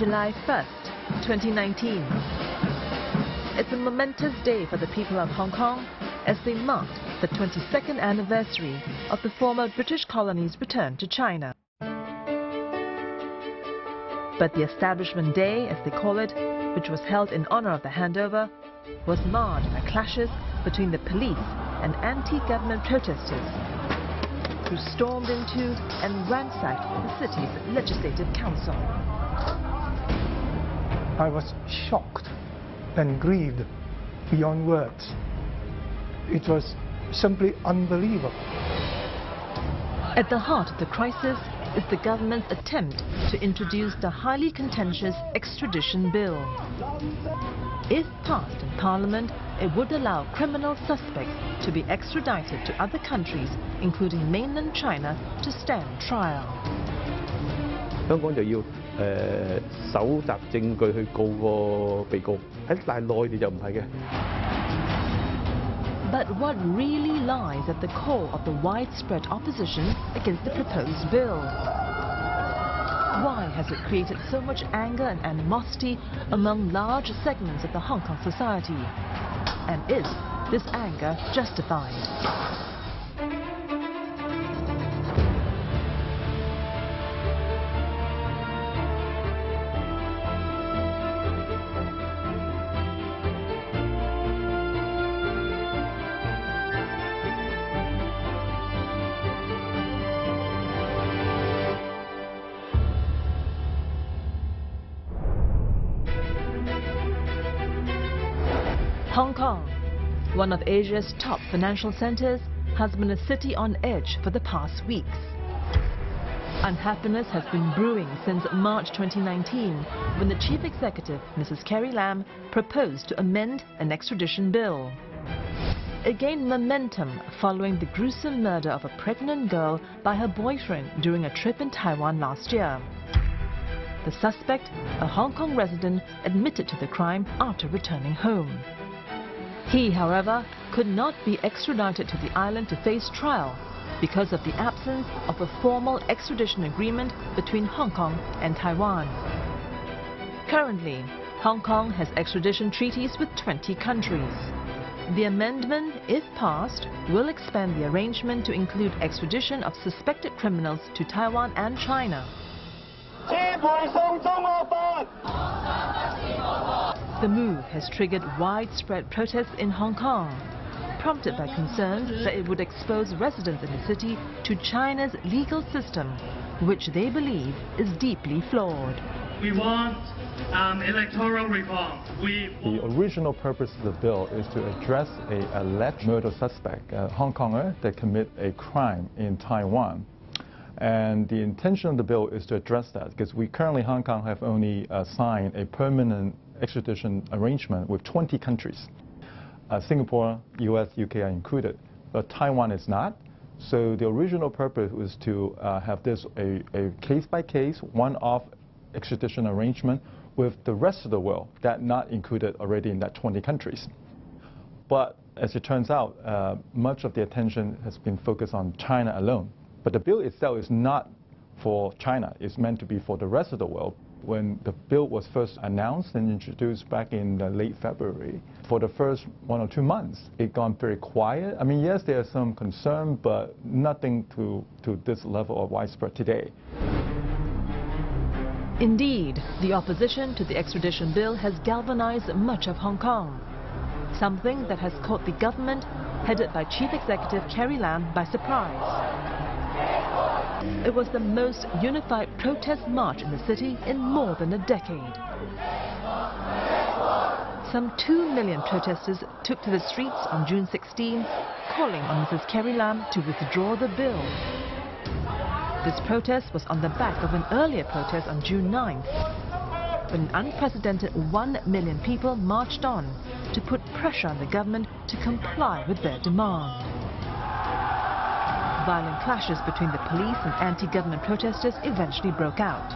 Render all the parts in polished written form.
July 1st, 2019. It's a momentous day for the people of Hong Kong as they marked the 22nd anniversary of the former British colony's return to China. But the Establishment Day, as they call it, which was held in honor of the handover, was marred by clashes between the police and anti-government protesters who stormed into and ransacked the city's legislative council. I was shocked and grieved beyond words. It was simply unbelievable. At the heart of the crisis is the government's attempt to introduce the highly contentious extradition bill. If passed in Parliament, it would allow criminal suspects to be extradited to other countries, including mainland China, to stand trial. 香港就要搜集證據去告個被告，但係內地就唔係嘅。 But what really lies at the core of the widespread opposition against the proposed bill? Why has it created so much anger and animosity among large segments of the Hong Kong society? And is this anger justified? Hong Kong, one of Asia's top financial centers, has been a city on edge for the past weeks. Unhappiness has been brewing since March 2019, when the chief executive, Mrs. Carrie Lam, proposed to amend an extradition bill. It gained momentum following the gruesome murder of a pregnant girl by her boyfriend during a trip in Taiwan last year. The suspect, a Hong Kong resident, admitted to the crime after returning home. He, however, could not be extradited to the island to face trial because of the absence of a formal extradition agreement between Hong Kong and Taiwan. Currently, Hong Kong has extradition treaties with 20 countries. The amendment, if passed, will expand the arrangement to include extradition of suspected criminals to Taiwan and China. The move has triggered widespread protests in Hong Kong, prompted by concerns that it would expose residents in the city to China's legal system, which they believe is deeply flawed. We want electoral reform. The original purpose of the bill is to address an alleged murder suspect, a Hong Konger, that commit a crime in Taiwan. And the intention of the bill is to address that, because we currently, Hong Kong, have only signed a permanent extradition arrangement with 20 countries. Singapore, US, UK are included, but Taiwan is not. So the original purpose was to have this a case-by-case, one-off extradition arrangement with the rest of the world that not included already in that 20 countries. But as it turns out, much of the attention has been focused on China alone. But the bill itself is not for China. It's meant to be for the rest of the world. When the bill was first announced and introduced back in late February, for the first 1 or 2 months, it gone very quiet. I mean, yes, there's some concern, but nothing to this level of widespread today. Indeed, the opposition to the extradition bill has galvanized much of Hong Kong, something that has caught the government, headed by Chief Executive Carrie Lam, by surprise. It was the most unified protest march in the city in more than a decade. Some 2 million protesters took to the streets on June 16, calling on Mrs. Carrie Lam to withdraw the bill. This protest was on the back of an earlier protest on June 9th, when an unprecedented 1 million people marched on to put pressure on the government to comply with their demand. Violent clashes between the police and anti-government protesters eventually broke out.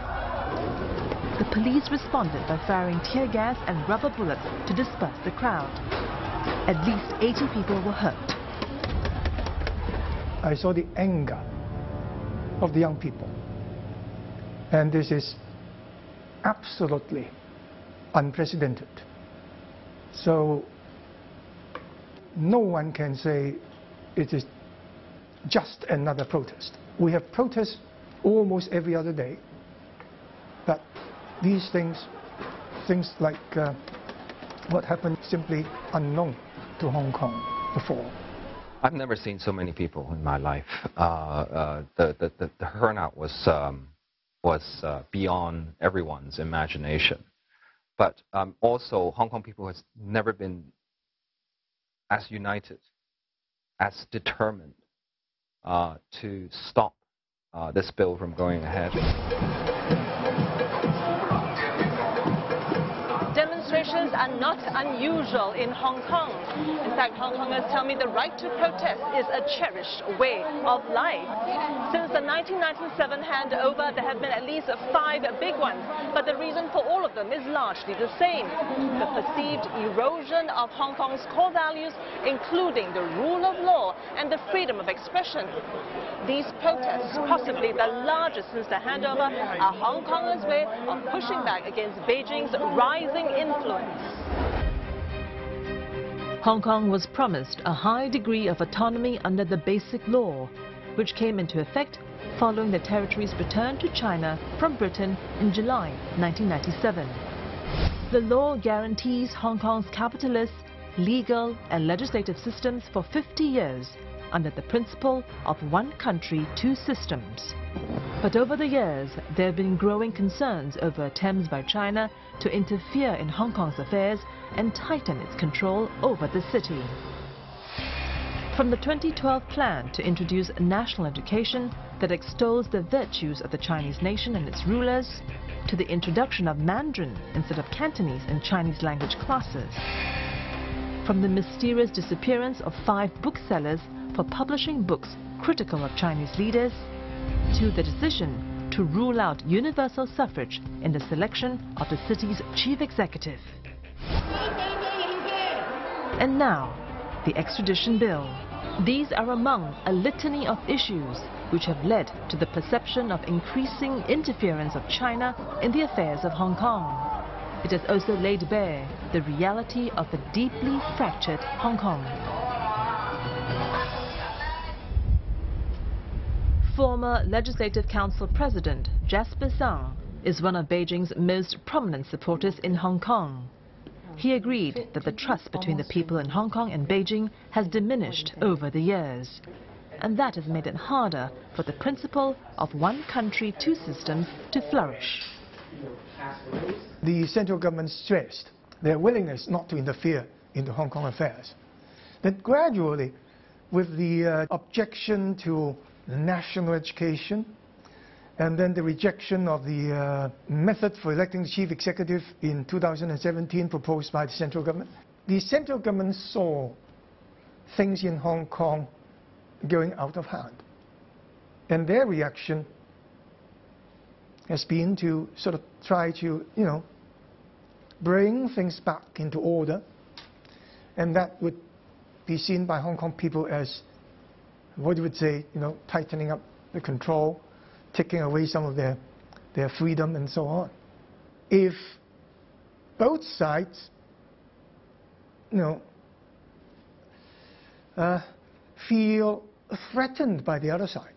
The police responded by firing tear gas and rubber bullets to disperse the crowd. At least 80 people were hurt. I saw the anger of the young people. And this is absolutely unprecedented. So no one can say it is just another protest. We have protests almost every other day, but these things like what happened, simply unknown to Hong Kong before. I've never seen so many people in my life. The turnout was beyond everyone's imagination. But also, Hong Kong people has never been as united, as determined to stop this bill from going ahead. Demonstrations are not unusual in Hong Kong. In fact, Hong Kongers tell me the right to protest is a cherished way of life. Since the 1997 handover, there have been at least 5 big ones, but the reason for all of them is largely the same: the perceived erosion of Hong Kong's core values, including the rule of law and the freedom of expression. These protests, possibly the largest since the handover, are Hong Kongers' way of pushing back against Beijing's rising influence. Hong Kong was promised a high degree of autonomy under the Basic Law, which came into effect following the territory's return to China from Britain in July 1997. The law guarantees Hong Kong's capitalist, legal and legislative systems for 50 years under the principle of one country, two systems. But over the years, there have been growing concerns over attempts by China to interfere in Hong Kong's affairs and tighten its control over the city. From the 2012 plan to introduce national education that extols the virtues of the Chinese nation and its rulers, to the introduction of Mandarin instead of Cantonese in Chinese language classes. From the mysterious disappearance of 5 booksellers for publishing books critical of Chinese leaders, to the decision to rule out universal suffrage in the selection of the city's chief executive. And now, the extradition bill. These are among a litany of issues which have led to the perception of increasing interference of China in the affairs of Hong Kong. It has also laid bare the reality of a deeply fractured Hong Kong. Former Legislative Council President Jasper Tsang is one of Beijing's most prominent supporters in Hong Kong. He agreed that the trust between the people in Hong Kong and Beijing has diminished over the years, and that has made it harder for the principle of one country, two systems to flourish. The central government stressed their willingness not to interfere into Hong Kong affairs. Then gradually, with the objection to national education, and then the rejection of the method for electing the chief executive in 2017 proposed by the central government, the central government saw things in Hong Kong going out of hand. And their reaction has been to sort of try to, bring things back into order, and that would be seen by Hong Kong people as, what you would say, tightening up the control, taking away some of their freedom and so on. If both sides, feel threatened by the other side,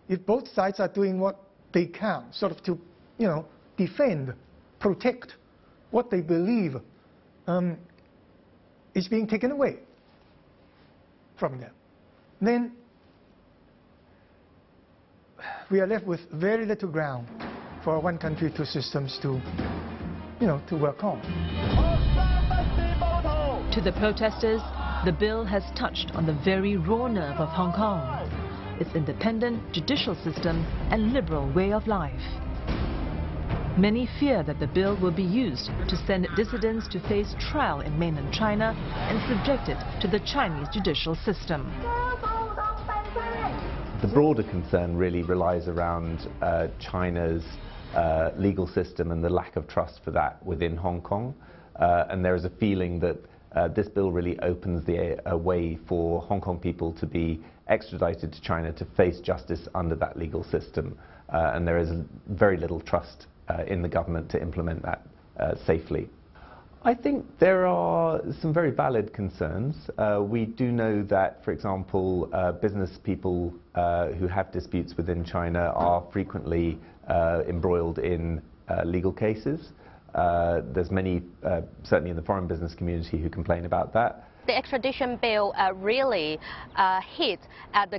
if both sides are doing what they can, sort of to, defend, protect what they believe is being taken away from them, then we are left with very little ground for one country, two systems to work on. To the protesters, the bill has touched on the very raw nerve of Hong Kong, its independent judicial system and liberal way of life. Many fear that the bill will be used to send dissidents to face trial in mainland China and subjected to the Chinese judicial system. The broader concern really relies around China's legal system and the lack of trust for that within Hong Kong. And there is a feeling that this bill really opens a way for Hong Kong people to be extradited to China to face justice under that legal system. And there is very little trust in the government to implement that safely. I think there are some very valid concerns. We do know that, for example, business people who have disputes within China are frequently embroiled in legal cases. There's many, certainly in the foreign business community, who complain about that. The extradition bill really hit at the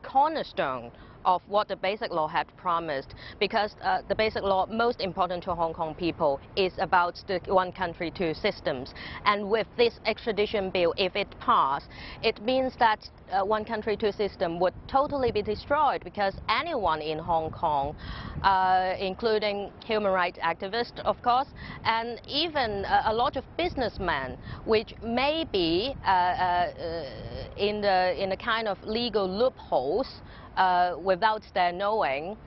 cornerstone of what the Basic Law had promised, because the Basic Law, most important to Hong Kong people, is about the one country, two systems. And with this extradition bill, if it passed, it means that one country, two system would totally be destroyed, because anyone in Hong Kong, including human rights activists, of course, and even a lot of businessmen, which may be in the kind of legal loopholes, without their knowing,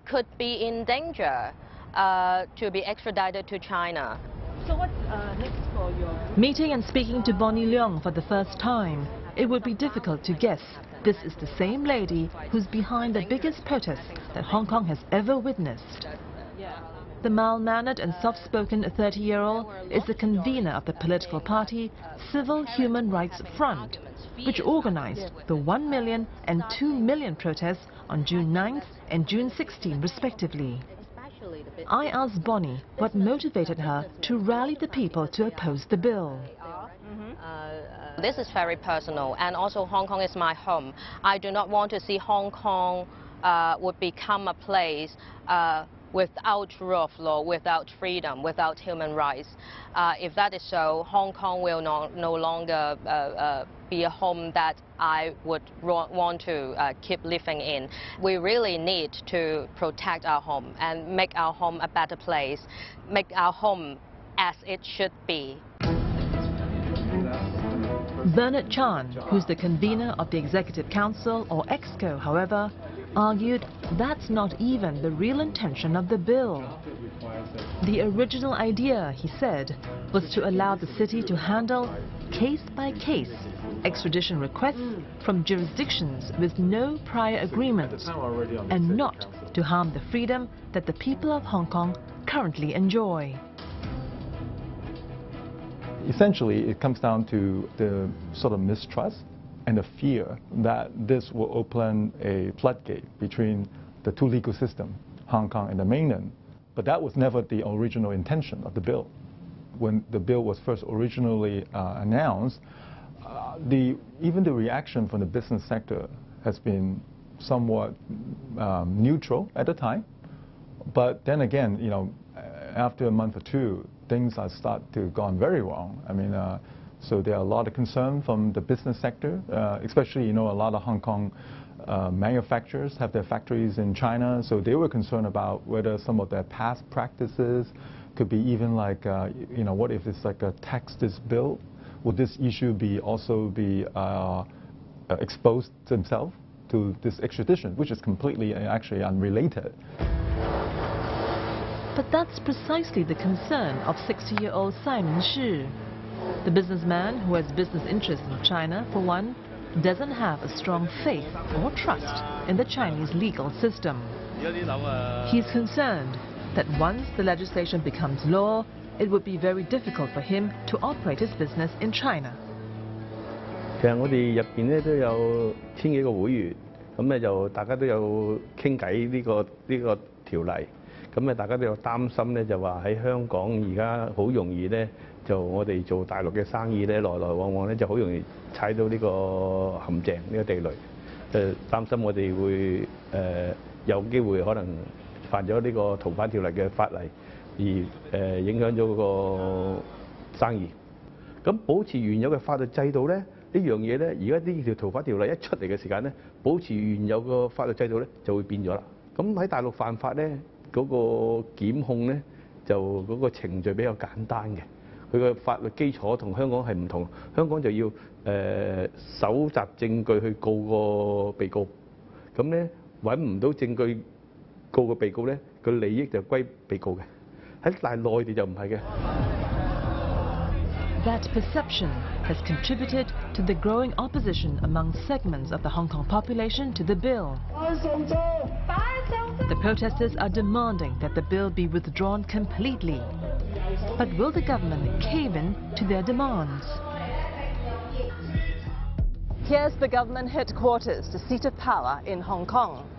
could be in danger to be extradited to China. So what's next for your... Meeting and speaking to Bonnie Leong for the first time, it would be difficult to guess this is the same lady who's behind the biggest protest that Hong Kong has ever witnessed. The mild-mannered and soft-spoken 30-year-old is the convener of the political party Civil Human Rights Front, which organized the 1 million and 2 million protests on June 9th and June 16th, respectively. I asked Bonnie what motivated her to rally the people to oppose the bill. This is very personal, and also Hong Kong is my home. I do not want to see Hong Kong would become a place without rule of law, without freedom, without human rights. If that is so, Hong Kong will no longer be a home that I would want to keep living in. We really need to protect our home and make our home a better place, make our home as it should be. Bernard Chan, who's the convener of the Executive Council, or EXCO, however, argued that's not even the real intention of the bill. The original idea, he said, was to allow the city to handle case-by-case extradition requests from jurisdictions with no prior agreements, and not to harm the freedom that the people of Hong Kong currently enjoy. Essentially, it comes down to the sort of mistrust and the fear that this will open a floodgate between the two legal systems, Hong Kong and the mainland. But that was never the original intention of the bill. When the bill was first originally announced, even the reaction from the business sector has been somewhat neutral at the time. But then again, you know, after a month or two, things are start to gone very wrong. I mean, so there are a lot of concern from the business sector, especially, you know, a lot of Hong Kong manufacturers have their factories in China, so they were concerned about whether some of their past practices could be even like, you know, what if it's like a tax this bill? Would this issue be also be exposed themselves to this extradition, which is completely actually unrelated? But that's precisely the concern of 60-year-old Simon Shi. The businessman, who has business interests in China, for one, doesn't have a strong faith or trust in the Chinese legal system. He's concerned that once the legislation becomes law, it would be very difficult for him to operate his business in China. 其實我哋入邊咧都有千幾個會員，咁咧就大家都有傾偈呢個條例。咁啊，大家都有擔心咧，就話喺香港而家好容易咧，就我哋做大陸嘅生意咧，來往往咧就好容易踩到呢個陷阱，呢個地雷。擔心我哋會有機會可能犯咗呢個逃犯條例嘅法例，而影響咗個生意。咁保持原有嘅法律制度咧，呢樣嘢咧，而家呢條逃犯條例一出嚟嘅時間咧，保持原有個法律制度咧就會變咗啦。咁喺大陸犯法咧，嗰個檢控咧就嗰個程序比較簡單嘅，佢嘅法律基礎同香港係唔同。香港就要搜集證據去告個被告，咁咧揾唔到證據告個被告咧，個利益就歸被告嘅。但係內地就唔係嘅。That perception has contributed to the growing opposition among segments of the Hong Kong population to the bill. The protesters are demanding that the bill be withdrawn completely. But will the government cave in to their demands? Here's the government headquarters, the seat of power in Hong Kong.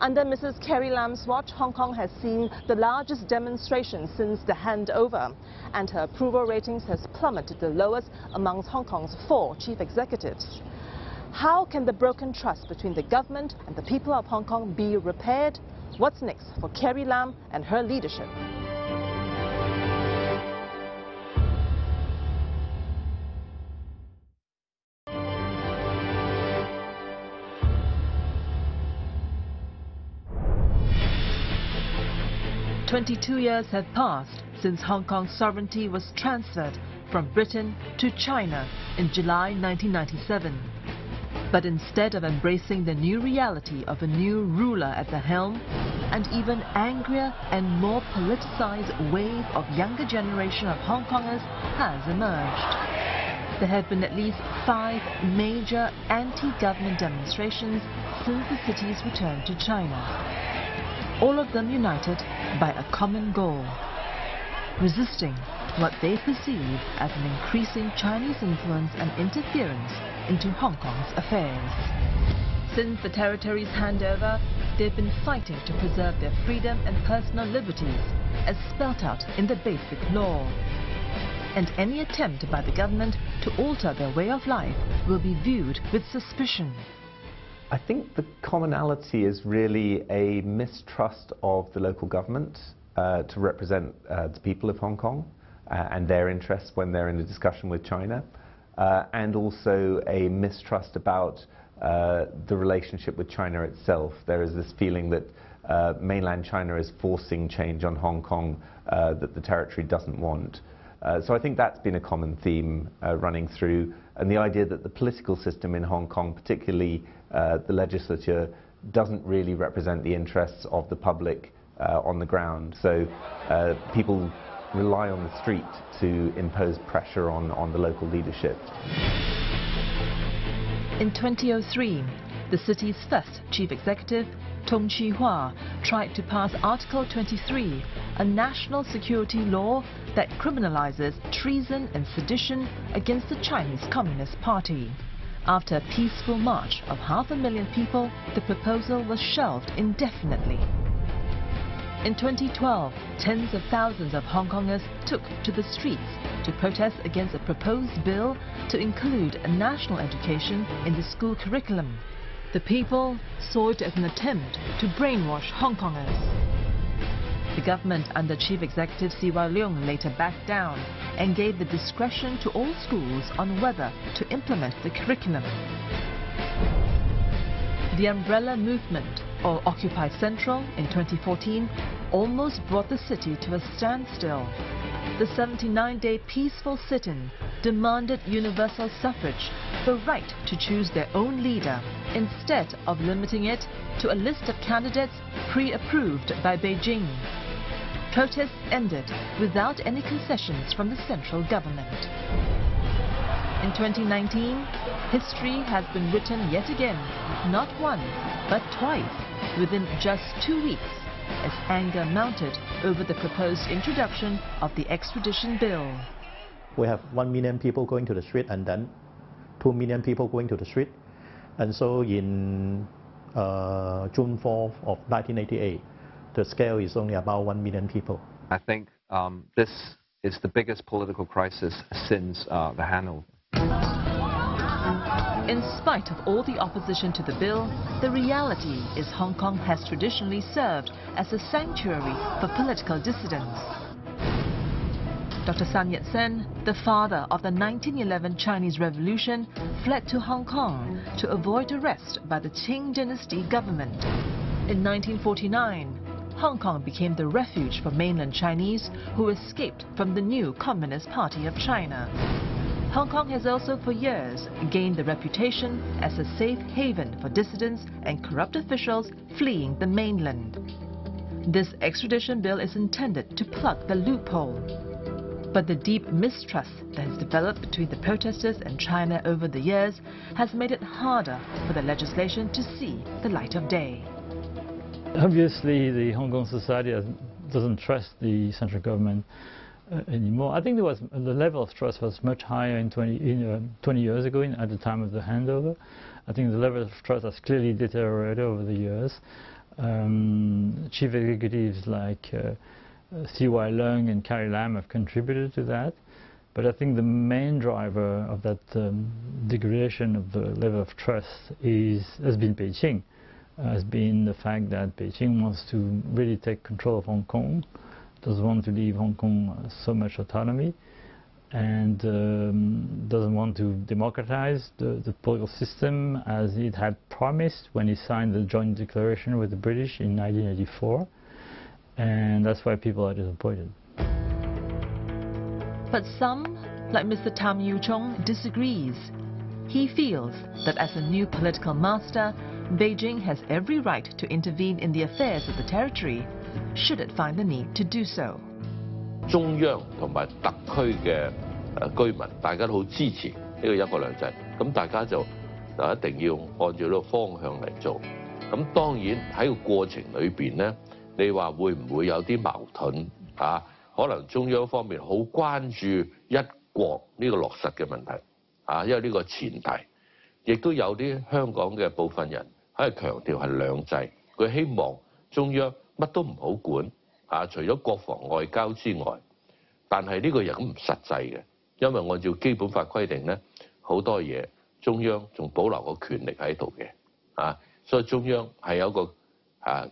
Under Mrs. Carrie Lam's watch, Hong Kong has seen the largest demonstration since the handover, and her approval ratings has plummeted the lowest amongst Hong Kong's 4 chief executives. How can the broken trust between the government and the people of Hong Kong be repaired? What's next for Carrie Lam and her leadership? "22 years have passed since Hong Kong's sovereignty was transferred from Britain to China in July 1997. But instead of embracing the new reality of a new ruler at the helm, an even angrier and more politicized wave of younger generation of Hong Kongers has emerged. There have been at least 5 major anti-government demonstrations since the city's return to China. All of them united by a common goal: resisting what they perceive as an increasing Chinese influence and interference into Hong Kong's affairs. Since the territory's handover, they've been fighting to preserve their freedom and personal liberties, as spelt out in the Basic Law. And any attempt by the government to alter their way of life will be viewed with suspicion. I think the commonality is really a mistrust of the local government to represent the people of Hong Kong and their interests when they're in a discussion with China, and also a mistrust about the relationship with China itself. There is this feeling that mainland China is forcing change on Hong Kong that the territory doesn't want. So I think that's been a common theme running through, and the idea that the political system in Hong Kong, particularly the legislature, doesn't really represent the interests of the public on the ground. So people rely on the street to impose pressure on the local leadership. In 2003, the city's first chief executive, Tung Chee-hwa, tried to pass Article 23, a national security law that criminalizes treason and sedition against the Chinese Communist Party. After a peaceful march of 500,000 people, the proposal was shelved indefinitely. In 2012, tens of thousands of Hong Kongers took to the streets to protest against a proposed bill to include a national education in the school curriculum. The people saw it as an attempt to brainwash Hong Kongers. The government under Chief Executive C.Y. Leung later backed down and gave the discretion to all schools on whether to implement the curriculum. The umbrella movement, or Occupy Central, in 2014 almost brought the city to a standstill. The 79-day peaceful sit-in demanded universal suffrage, the right to choose their own leader, instead of limiting it to a list of candidates pre-approved by Beijing. Protests ended without any concessions from the central government. In 2019, history has been written yet again, not once, but twice, within just 2 weeks, as anger mounted over the proposed introduction of the extradition bill. We have 1 million people going to the street and then 2 million people going to the street. And so in June 4th of 1988, the scale is only about 1 million people. I think this is the biggest political crisis since the handover. In spite of all the opposition to the bill, the reality is Hong Kong has traditionally served as a sanctuary for political dissidents. Dr. Sun Yat-sen, the father of the 1911 Chinese Revolution, fled to Hong Kong to avoid arrest by the Qing dynasty government. In 1949, Hong Kong became the refuge for mainland Chinese who escaped from the new Communist Party of China. Hong Kong has also for years gained the reputation as a safe haven for dissidents and corrupt officials fleeing the mainland. This extradition bill is intended to plug the loophole. But the deep mistrust that has developed between the protesters and China over the years has made it harder for the legislation to see the light of day. Obviously, the Hong Kong society doesn't trust the central government anymore. I think the level of trust was much higher in 20 years ago at the time of the handover. I think the level of trust has clearly deteriorated over the years. Chief executives like C.Y. Leung and Carrie Lam have contributed to that. But I think the main driver of that degradation of the level of trust has been Beijing. Has been the fact that Beijing wants to really take control of Hong Kong, doesn't want to leave Hong Kong so much autonomy, and doesn't want to democratize the political system as it had promised when it signed the joint declaration with the British in 1984, and that's why people are disappointed. But some, like Mr. Tam Yu Chong, disagrees. He feels that as a new political master, Beijing has every right to intervene in the affairs of the territory, should it find the need to do so. 中央同埋特區嘅居民，大家都好支持呢個一國兩制，咁大家就一定要按照呢個方向嚟做。咁當然喺個過程裏邊呢，你話會唔會有啲矛盾啊？可能中央方面好關注一國呢個落實嘅問題啊，因為呢個前提，亦都有啲香港嘅部分人喺度強調係兩制，佢希望中央乜都唔好管啊，除咗國防外交之外，但係呢個又咁唔實際嘅，因為按照基本法規定咧，好多嘢中央仲保留個權力喺度嘅啊，所以中央係有個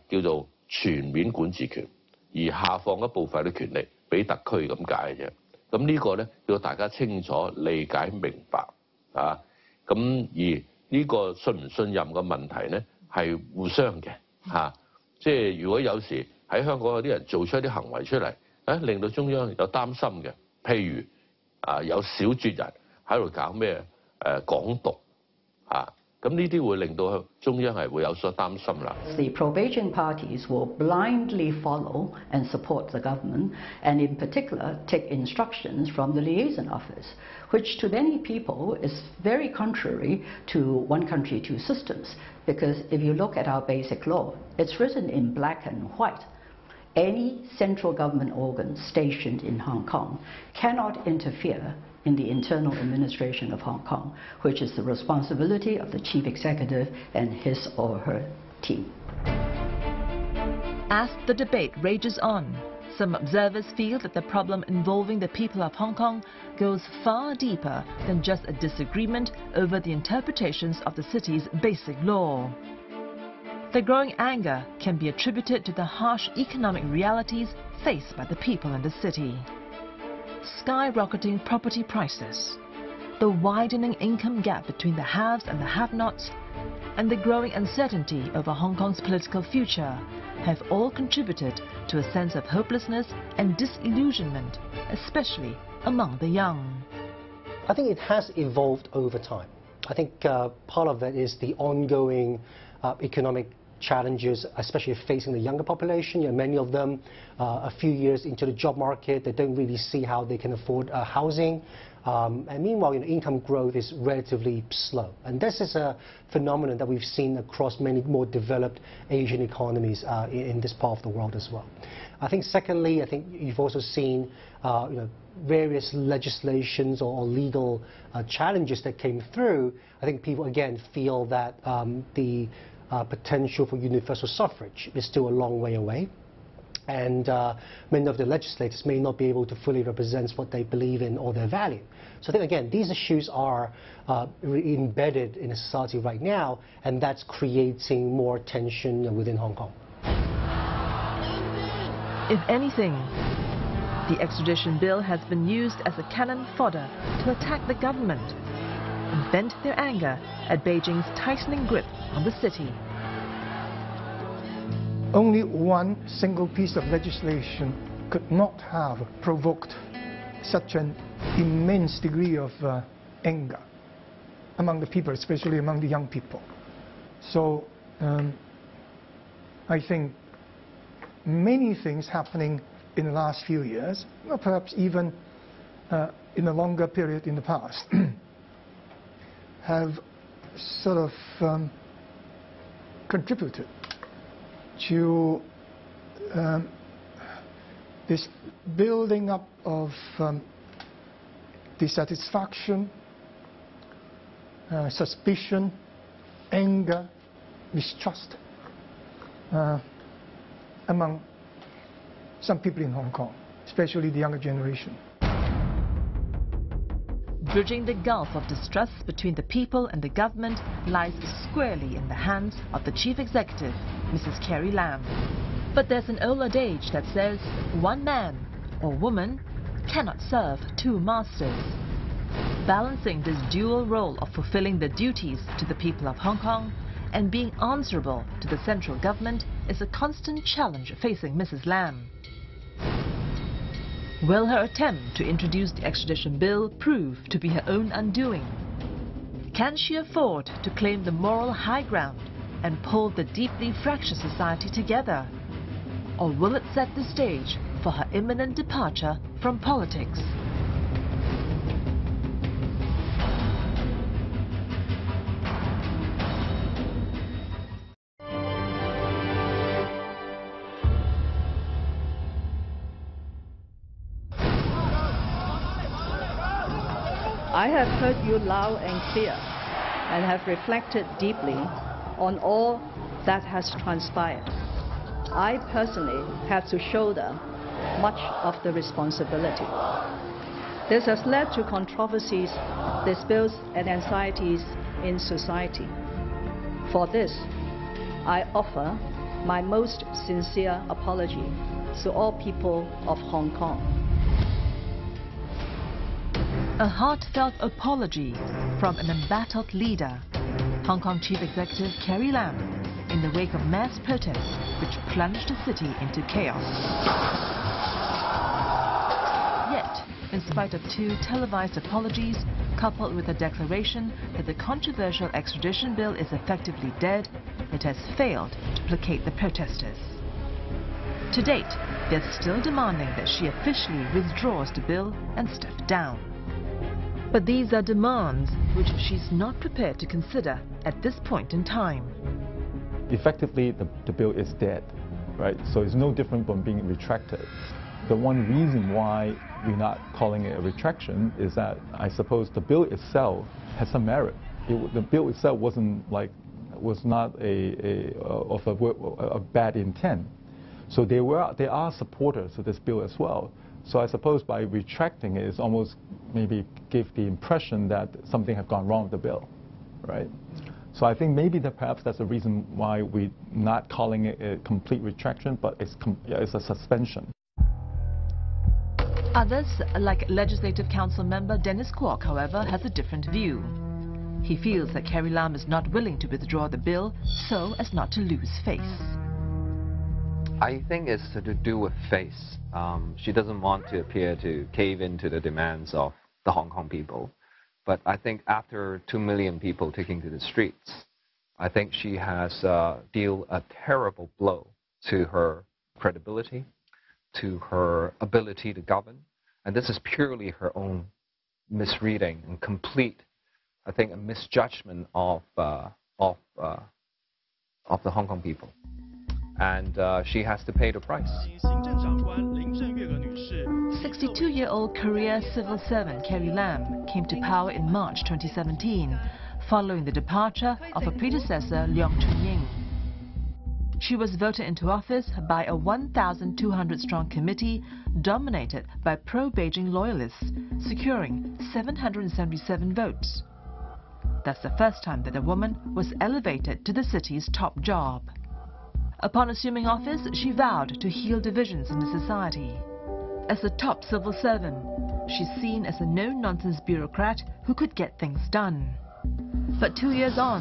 叫做全面管治權，而下放一部分嘅權力俾特區咁解嘅啫。咁呢個咧要大家清楚理解明白啊。咁而呢個信唔信任嘅問題咧係互相嘅嚇，即係如果有時喺香港有啲人做出一啲行為出嚟，令到中央有擔心嘅，譬如有小撮人喺度搞咩港獨嚇。咁呢啲會令到中央係會有所擔心啦。The pro-Beijing parties will blindly follow and support the government, and in particular take instructions from the liaison office, which to many people is very contrary to one country, two systems. Because if you look at our basic law, it's written in black and white. Any central government organ stationed in Hong Kong cannot interfere in the internal administration of Hong Kong, which is the responsibility of the chief executive and his or her team. As the debate rages on, some observers feel that the problem involving the people of Hong Kong goes far deeper than just a disagreement over the interpretations of the city's basic law. The growing anger can be attributed to the harsh economic realities faced by the people in the city. Skyrocketing property prices, the widening income gap between the haves and the have-nots, and the growing uncertainty over Hong Kong's political future have all contributed to a sense of hopelessness and disillusionment, especially among the young. I think it has evolved over time. I think part of it is the ongoing economic challenges, especially facing the younger population. You know, many of them, a few years into the job market, they don't really see how they can afford housing. And meanwhile, you know, income growth is relatively slow. And this is a phenomenon that we've seen across many more developed Asian economies in this part of the world as well. I think secondly, I think you've also seen various legislations or legal challenges that came through. I think people, again, feel that the potential for universal suffrage is still a long way away. And many of the legislators may not be able to fully represent what they believe in or their value. So I think, again, these issues are embedded in a society right now, and that's creating more tension within Hong Kong. If anything, the extradition bill has been used as a cannon fodder to attack the government and vent their anger at Beijing's tightening grip on the city. Only one single piece of legislation could not have provoked such an immense degree of anger among the people, especially among the young people. So I think many things happening in the last few years, or perhaps even in a longer period in the past, have sort of contributed to this building up of dissatisfaction, suspicion, anger, mistrust among some people in Hong Kong, especially the younger generation. Bridging the gulf of distrust between the people and the government lies squarely in the hands of the Chief Executive, Mrs. Carrie Lam. But there's an old adage that says one man or woman cannot serve two masters. Balancing this dual role of fulfilling the duties to the people of Hong Kong and being answerable to the central government is a constant challenge facing Mrs. Lam. Will her attempt to introduce the extradition bill prove to be her own undoing? Can she afford to claim the moral high ground and pull the deeply fractured society together? Or will it set the stage for her imminent departure from politics? I have heard you loud and clear and have reflected deeply on all that has transpired. I personally have to shoulder much of the responsibility. This has led to controversies, disputes and anxieties in society. For this, I offer my most sincere apology to all people of Hong Kong. A heartfelt apology from an embattled leader, Hong Kong Chief Executive Carrie Lam, in the wake of mass protests which plunged the city into chaos. Yet, in spite of two televised apologies, coupled with a declaration that the controversial extradition bill is effectively dead, it has failed to placate the protesters. To date, they're still demanding that she officially withdraws the bill and step down. But these are demands which she's not prepared to consider at this point in time. Effectively, the bill is dead, right? So it's no different from being retracted. The one reason why we're not calling it a retraction is that I suppose the bill itself has some merit. The bill itself was not a bad intent. So there are supporters of this bill as well. So I suppose by retracting it, it's almost maybe give the impression that something has gone wrong with the bill, right? So I think maybe perhaps that's the reason why we're not calling it a complete retraction, but it's a suspension. Others, like Legislative Council member Dennis Kwok, however, has a different view. He feels that Carrie Lam is not willing to withdraw the bill so as not to lose face. I think it's to do with face. She doesn't want to appear to cave into the demands of the Hong Kong people. But I think after 2 million people taking to the streets, I think she has dealt a terrible blow to her credibility, to her ability to govern. And this is purely her own misreading and complete, I think, a misjudgment of the Hong Kong people. And she has to pay the price. 62-year-old career civil servant Carrie Lam came to power in March 2017, following the departure of her predecessor Leong Chun-ying. She was voted into office by a 1,200-strong committee dominated by pro-Beijing loyalists, securing 777 votes. That's the first time that a woman was elevated to the city's top job. Upon assuming office, she vowed to heal divisions in the society. As a top civil servant, she's seen as a no-nonsense bureaucrat who could get things done. But 2 years on,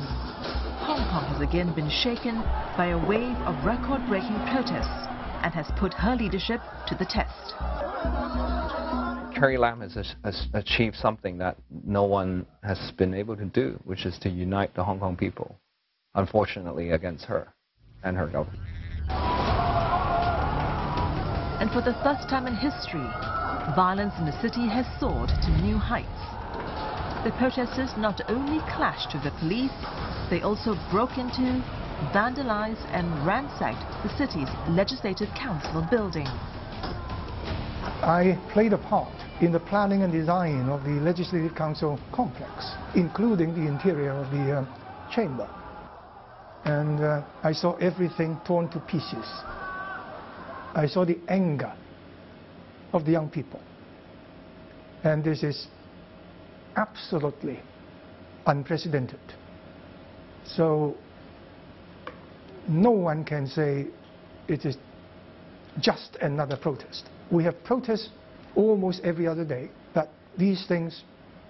Hong Kong has again been shaken by a wave of record-breaking protests and has put her leadership to the test. Carrie Lam has achieved something that no one has been able to do, which is to unite the Hong Kong people, unfortunately, against her and her government. And for the first time in history, violence in the city has soared to new heights. The protesters not only clashed with the police, they also broke into vandalized and ransacked the city's Legislative Council building. I played a part in the planning and design of the Legislative Council complex, including the interior of the chamber. And I saw everything torn to pieces. I saw the anger of the young people. And this is absolutely unprecedented. So no one can say it is just another protest. We have protests almost every other day, but these things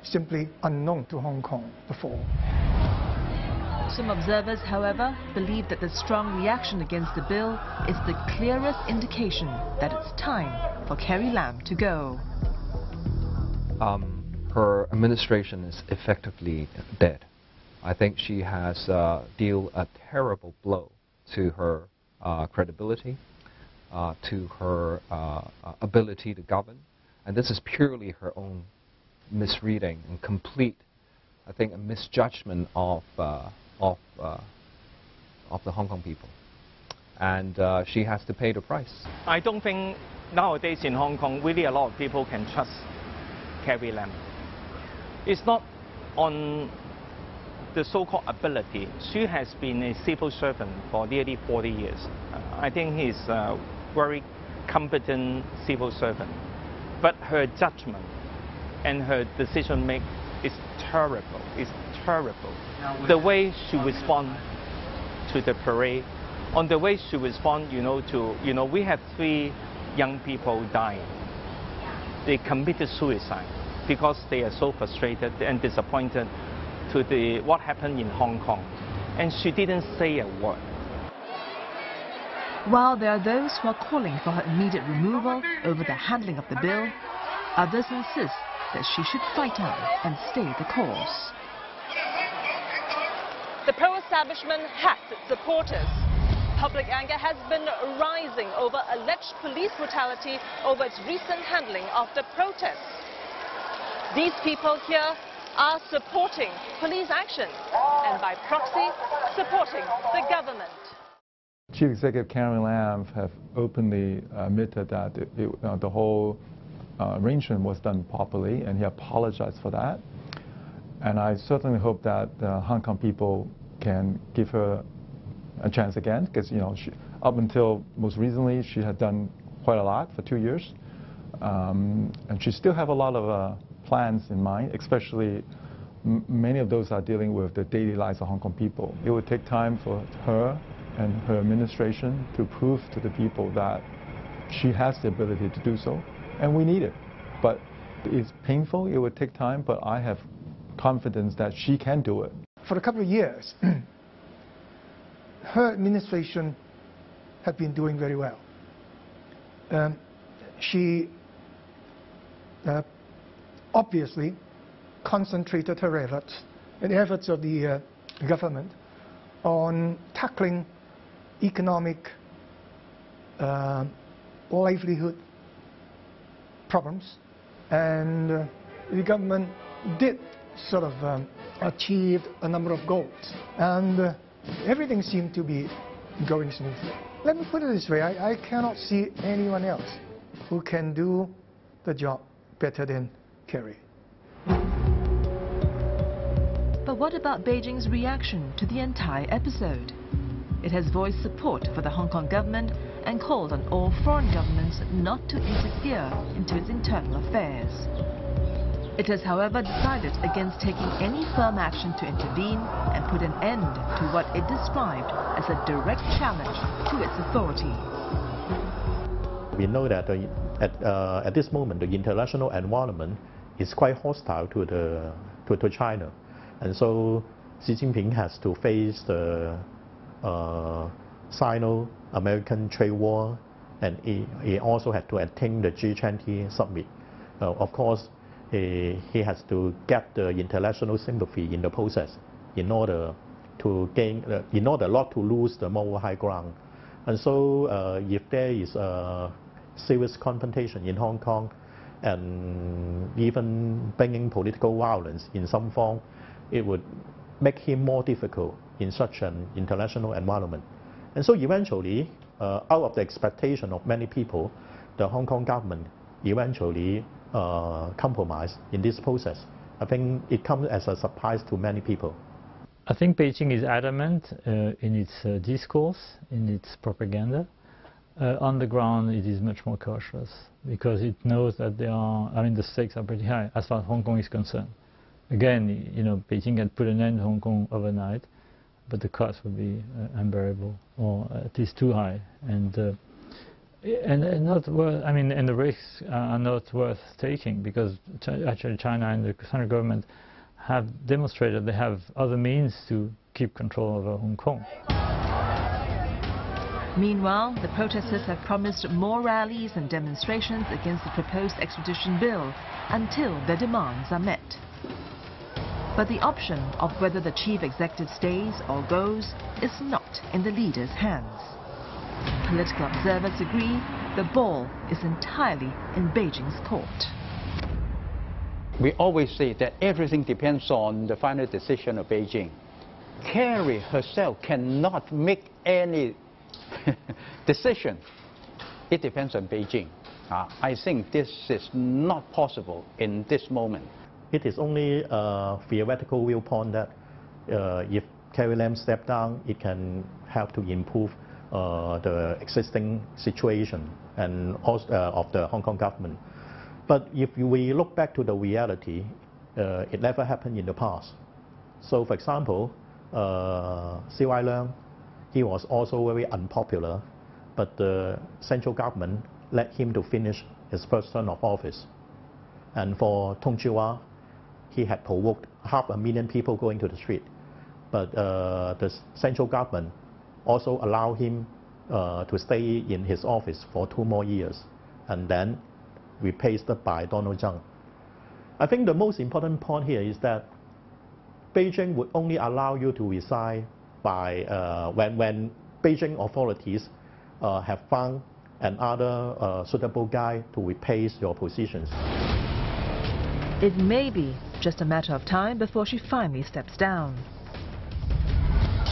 simply unknown to Hong Kong before. Some observers, however, believe that the strong reaction against the bill is the clearest indication that it's time for Carrie Lam to go. Her administration is effectively dead. I think she has dealt a terrible blow to her credibility, to her ability to govern, and this is purely her own misreading and complete, I think, a misjudgment of the Hong Kong people, and she has to pay the price. I don't think nowadays in Hong Kong really a lot of people can trust Carrie Lam. It's not on the so-called ability. She has been a civil servant for nearly 40 years. I think he's a very competent civil servant, but her judgment and her decision making is terrible. It's terrible. The way she responds to the parade, on the way she responds, we have 3 young people dying. They committed suicide because they are so frustrated and disappointed to what happened in Hong Kong, and she didn't say a word. While there are those who are calling for her immediate removal over the handling of the bill, others insist that she should fight on and stay the course. The pro-establishment has its supporters. Public anger has been rising over alleged police brutality over its recent handling of the protests. These people here are supporting police action and by proxy supporting the government. Chief Executive Carrie Lam have openly admitted that the whole arrangement was done properly, and he apologized for that. And I certainly hope that the Hong Kong people can give her a chance again, because up until most recently she had done quite a lot for 2 years, and she still have a lot of plans in mind, especially many of those are dealing with the daily lives of Hong Kong people. It would take time for her and her administration to prove to the people that she has the ability to do so, and we need it. But it's painful, it would take time, but I have confidence that she can do it. For a couple of years, her administration had been doing very well. She obviously concentrated her efforts and the efforts of the government on tackling economic livelihood problems, and the government did sort of achieve a number of goals, and everything seemed to be going smoothly. Let me put it this way, I cannot see anyone else who can do the job better than Carrie. But what about Beijing's reaction to the entire episode? It has voiced support for the Hong Kong government and called on all foreign governments not to interfere into its internal affairs. It has, however, decided against taking any firm action to intervene and put an end to what it described as a direct challenge to its authority. We know that at this moment the international environment is quite hostile to China, and so Xi Jinping has to face the Sino-American trade war, and he also had to attend the G20 summit. Of course, he has to get the international sympathy in the process in order to gain, in order not to lose the moral high ground. And so if there is a serious confrontation in Hong Kong and even bringing political violence in some form, it would make him more difficult in such an international environment. And so eventually, out of the expectation of many people, the Hong Kong government eventually compromised in this process. I think it comes as a surprise to many people. I think Beijing is adamant in its discourse, in its propaganda. On the ground, it is much more cautious because it knows that the stakes are pretty high as far as Hong Kong is concerned. Again, Beijing can put an end to Hong Kong overnight, but the cost would be unbearable, or at least too high, and not worth. And the risks are not worth taking because actually China and the central government have demonstrated they have other means to keep control over Hong Kong. Meanwhile, the protesters have promised more rallies and demonstrations against the proposed extradition bill until their demands are met. But the option of whether the chief executive stays or goes is not in the leader's hands. Political observers agree the ball is entirely in Beijing's court. We always say that everything depends on the final decision of Beijing. Carrie herself cannot make any decision. It depends on Beijing. I think this is not possible in this moment. It is only a theoretical viewpoint that if Carrie Lam steps down, it can help to improve the existing situation and also, of the Hong Kong government. But if we look back to the reality, it never happened in the past. So, for example, C.Y. Leung, he was also very unpopular, but the central government let him to finish his first term of office. And for Tung Chee-hwa, he had provoked 500,000 people going to the street. But the central government also allowed him to stay in his office for 2 more years, and then replaced by Donald Tsang. I think the most important point here is that Beijing would only allow you to resign by when Beijing authorities have found another suitable guy to replace your positions. It may be just a matter of time before she finally steps down.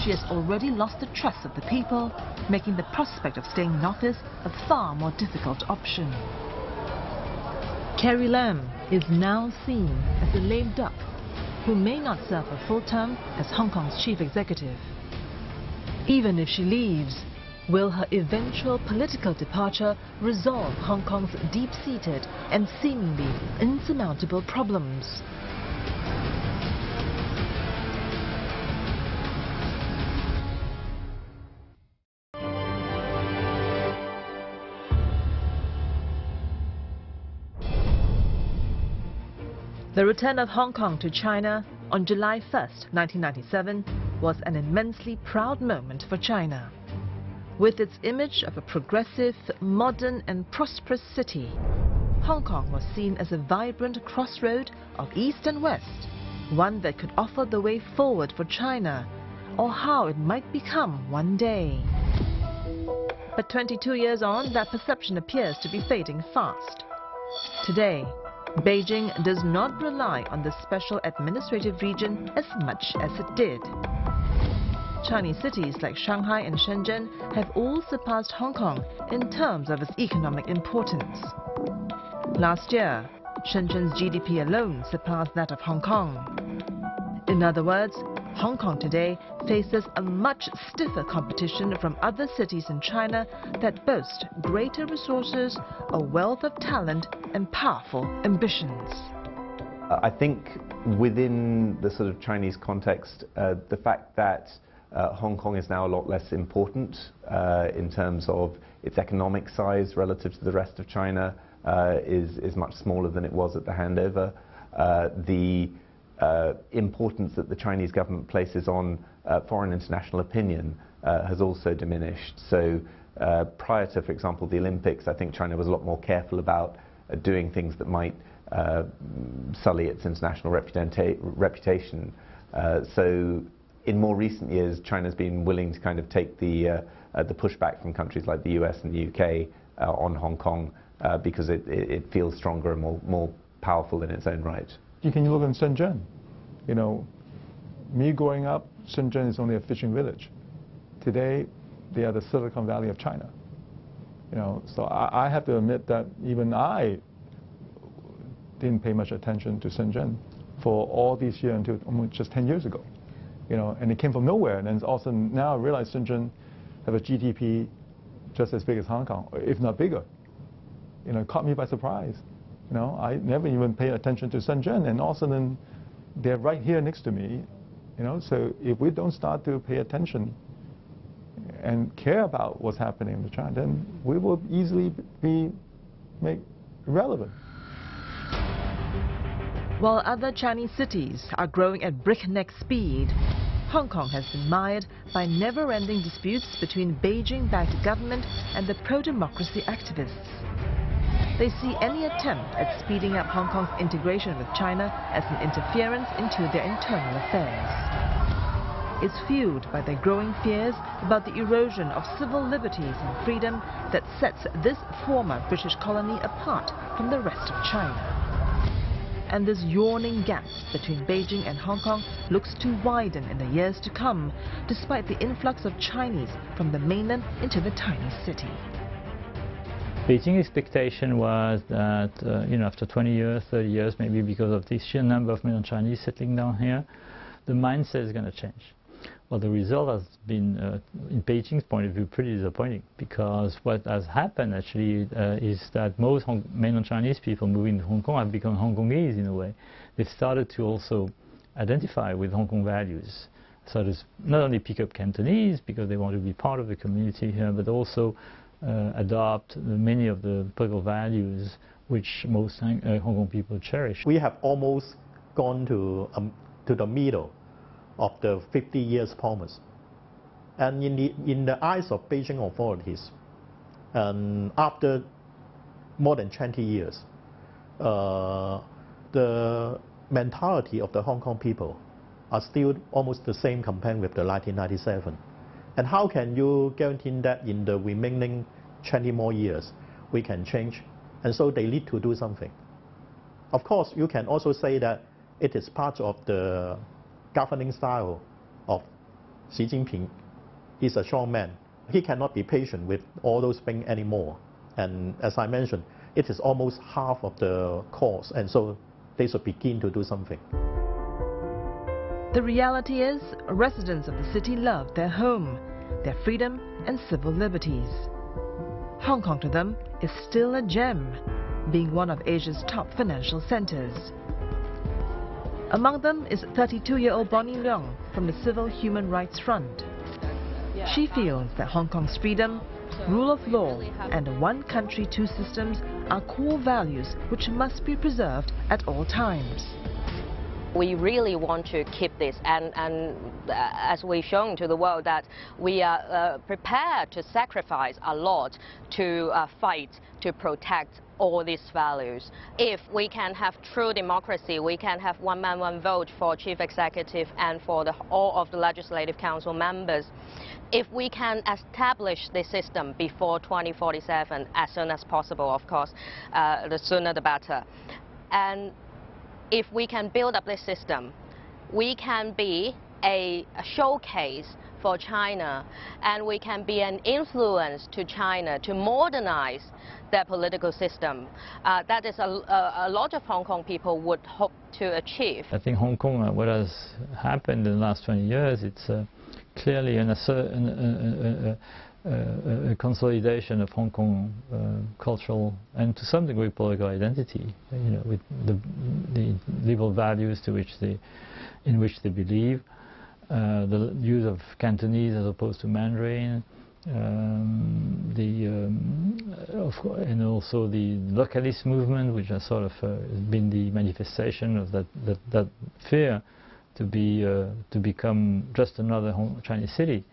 She has already lost the trust of the people, making the prospect of staying in office a far more difficult option. Carrie Lam is now seen as a lame duck who may not serve a full term as Hong Kong's chief executive. Even if she leaves, will her eventual political departure resolve Hong Kong's deep-seated and seemingly insurmountable problems? The return of Hong Kong to China on July 1st, 1997 was an immensely proud moment for China. With its image of a progressive, modern and prosperous city, Hong Kong was seen as a vibrant crossroad of East and West, one that could offer the way forward for China, or how it might become one day. But 22 years on, that perception appears to be fading fast. Today, Beijing does not rely on the special administrative region as much as it did. Chinese cities like Shanghai and Shenzhen have all surpassed Hong Kong in terms of its economic importance. Last year, Shenzhen's GDP alone surpassed that of Hong Kong. In other words, Hong Kong today faces a much stiffer competition from other cities in China that boast greater resources, a wealth of talent and powerful ambitions. I think within the sort of Chinese context, the fact that Hong Kong is now a lot less important in terms of its economic size relative to the rest of China is much smaller than it was at the handover. The importance that the Chinese government places on foreign international opinion has also diminished. So prior to, for example, the Olympics, I think China was a lot more careful about doing things that might sully its international reputation. So in more recent years, China's been willing to kind of take the pushback from countries like the US and the UK on Hong Kong because it feels stronger and more powerful in its own right. You can look in Shenzhen. You know, me growing up, Shenzhen is only a fishing village. Today, they are the Silicon Valley of China. You know, so I have to admit that even I didn't pay much attention to Shenzhen for all these years until almost just 10 years ago. You know, and it came from nowhere. And then also now I realize Shenzhen have a GDP just as big as Hong Kong, if not bigger. You know, it caught me by surprise. You know, I never even paid attention to Shenzhen, and all of a sudden they're right here next to me. You know, so if we don't start to pay attention and care about what's happening in China, then we will easily be made irrelevant. While other Chinese cities are growing at breakneck speed, Hong Kong has been mired by never-ending disputes between Beijing-backed government and the pro-democracy activists. They see any attempt at speeding up Hong Kong's integration with China as an interference into their internal affairs. It's fueled by their growing fears about the erosion of civil liberties and freedom that sets this former British colony apart from the rest of China. And this yawning gap between Beijing and Hong Kong looks to widen in the years to come, despite the influx of Chinese from the mainland into the tiny city. Beijing expectation was that, you know, after 20 years, 30 years, maybe because of the sheer number of mainland Chinese settling down here, the mindset is going to change. Well, the result has been, in Beijing's point of view, pretty disappointing, because what has happened actually is that most mainland Chinese people moving to Hong Kong have become Hong Kongese in a way. They've started to also identify with Hong Kong values. So there's not only pick up Cantonese because they want to be part of the community here, but also adopt many of the political values which most Hong Kong people cherish. We have almost gone to the middle of the 50 years promise. And in the eyes of Beijing authorities, after more than 20 years, the mentality of the Hong Kong people are still almost the same compared with the 1997. And how can you guarantee that in the remaining 20 more years we can change? And so they need to do something. Of course, you can also say that it is part of the governing style of Xi Jinping. He's a strong man. He cannot be patient with all those things anymore. And as I mentioned, it is almost half of the cost, and so they should begin to do something. The reality is, residents of the city love their home, their freedom and civil liberties. Hong Kong to them is still a gem, being one of Asia's top financial centers. Among them is 32-year-old Bonnie Leong from the Civil Human Rights Front. She feels that Hong Kong's freedom, rule of law and one country, two systems are core values which must be preserved at all times. We really want to keep this, and as we've shown to the world that we are prepared to sacrifice a lot to fight to protect all these values. If we can have true democracy, we can have one man, one vote for chief executive and for all of the legislative council members. If we can establish this system before 2047, as soon as possible, of course, the sooner the better. And if we can build up this system, we can be a showcase for China, and we can be an influence to China to modernize their political system. That is a lot of Hong Kong people would hope to achieve. I think Hong Kong, what has happened in the last 20 years, it's clearly a consolidation of Hong Kong cultural and to some degree political identity, you know, with the liberal values in which they believe, the use of Cantonese as opposed to Mandarin, and also the localist movement, which has sort of been the manifestation of that fear to become just another Chinese city.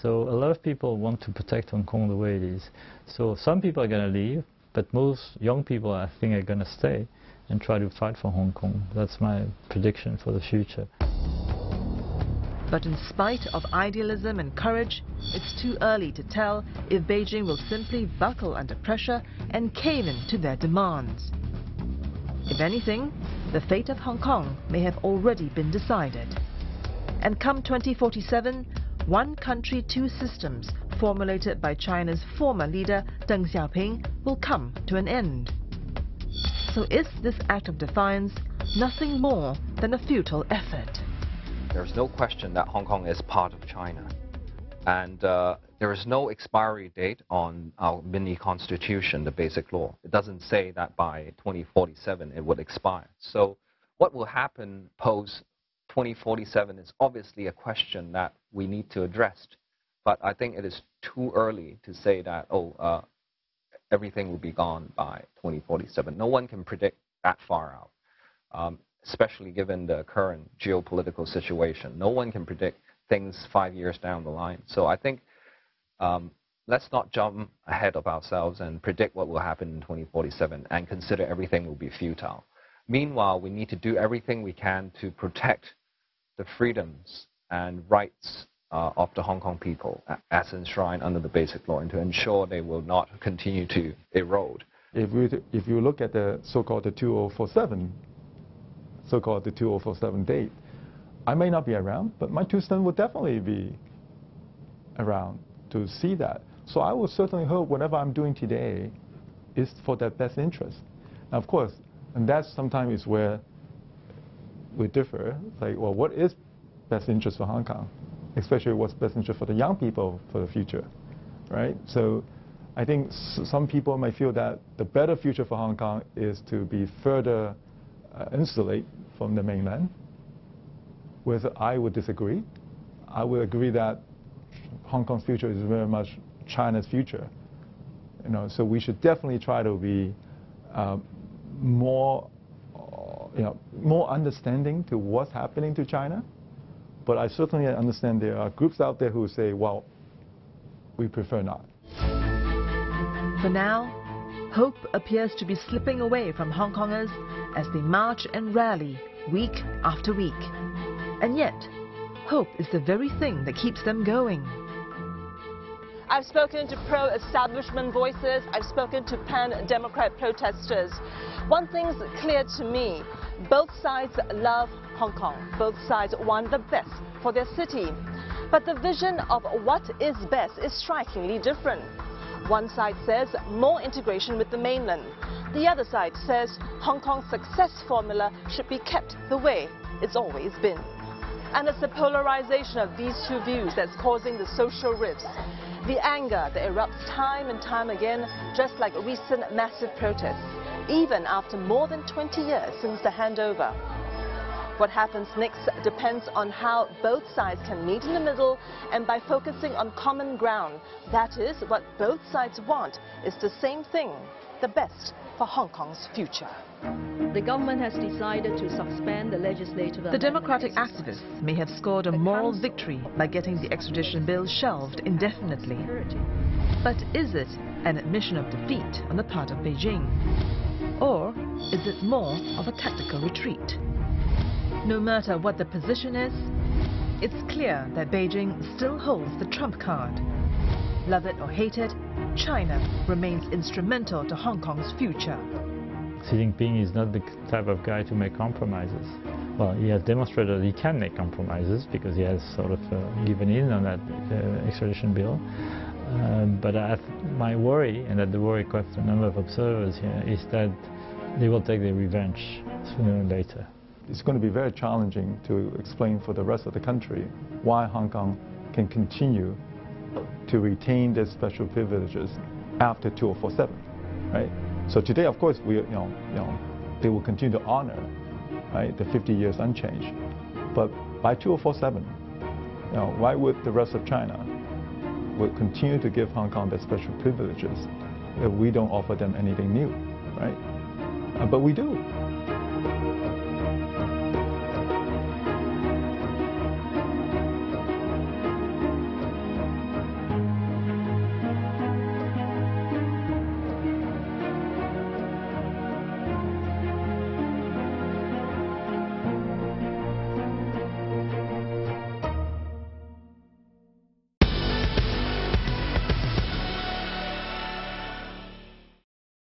So a lot of people want to protect Hong Kong the way it is. So some people are going to leave, but most young people, I think, are going to stay and try to fight for Hong Kong. That's my prediction for the future. But in spite of idealism and courage, it's too early to tell if Beijing will simply buckle under pressure and cave in to their demands. If anything, the fate of Hong Kong may have already been decided. And come 2047, one country, two systems, formulated by China's former leader Deng Xiaoping, will come to an end. So is this act of defiance nothing more than a futile effort? There's no question that Hong Kong is part of China. And there is no expiry date on our mini constitution, the basic law. It doesn't say that by 2047 it would expire. So what will happen post 2047 is obviously a question that we need to address. But I think it is too early to say that, everything will be gone by 2047. No one can predict that far out, especially given the current geopolitical situation. No one can predict things 5 years down the line. So I think let's not jump ahead of ourselves and predict what will happen in 2047 and consider everything will be futile. Meanwhile, we need to do everything we can to protect the freedoms and rights of the Hong Kong people as enshrined under the Basic Law, and to ensure they will not continue to erode. If you look at the so-called the 2047, the 2047 date, I may not be around, but my two sons will definitely be around to see that. So I will certainly hope whatever I'm doing today is for their best interest. Now, of course, and that sometimes is where we differ. Like, well, what is best interest for Hong Kong? Especially what's best interest for the young people for the future, right? So I think some people might feel that the better future for Hong Kong is to be further insulated from the mainland, whereas I would disagree. I would agree that Hong Kong's future is very much China's future. So we should definitely try to be more understanding to what's happening to China. But I certainly understand there are groups out there who say, well, we prefer not. For now, hope appears to be slipping away from Hong Kongers as they march and rally week after week. And yet, hope is the very thing that keeps them going. I've spoken to pro-establishment voices, I've spoken to pan-democrat protesters. One thing's clear to me, both sides love Hong Kong. Both sides want the best for their city. But the vision of what is best is strikingly different. One side says more integration with the mainland. The other side says Hong Kong's success formula should be kept the way it's always been. And it's the polarization of these two views that's causing the social rifts. The anger that erupts time and time again, just like recent massive protests, even after more than 20 years since the handover. What happens next depends on how both sides can meet in the middle, and by focusing on common ground. That is, what both sides want is the same thing, the best for Hong Kong's future. The government has decided to suspend the legislative... The democratic activists may have scored a moral victory by getting the extradition bill shelved indefinitely. But is it an admission of defeat on the part of Beijing? Or is it more of a tactical retreat? No matter what the position is, it's clear that Beijing still holds the trump card. Love it or hate it, China remains instrumental to Hong Kong's future. Xi Jinping is not the type of guy to make compromises. Well, he has demonstrated he can make compromises because he has sort of given in on that extradition bill. But my worry, and that the worry quite a number of observers here, is that they will take their revenge sooner or later. It's going to be very challenging to explain for the rest of the country why Hong Kong can continue to retain their special privileges after 2047, right? So today, of course, they will continue to honor, right, the 50 years unchanged. But by 2047, why would the rest of China would continue to give Hong Kong their special privileges if we don't offer them anything new, right? But we do.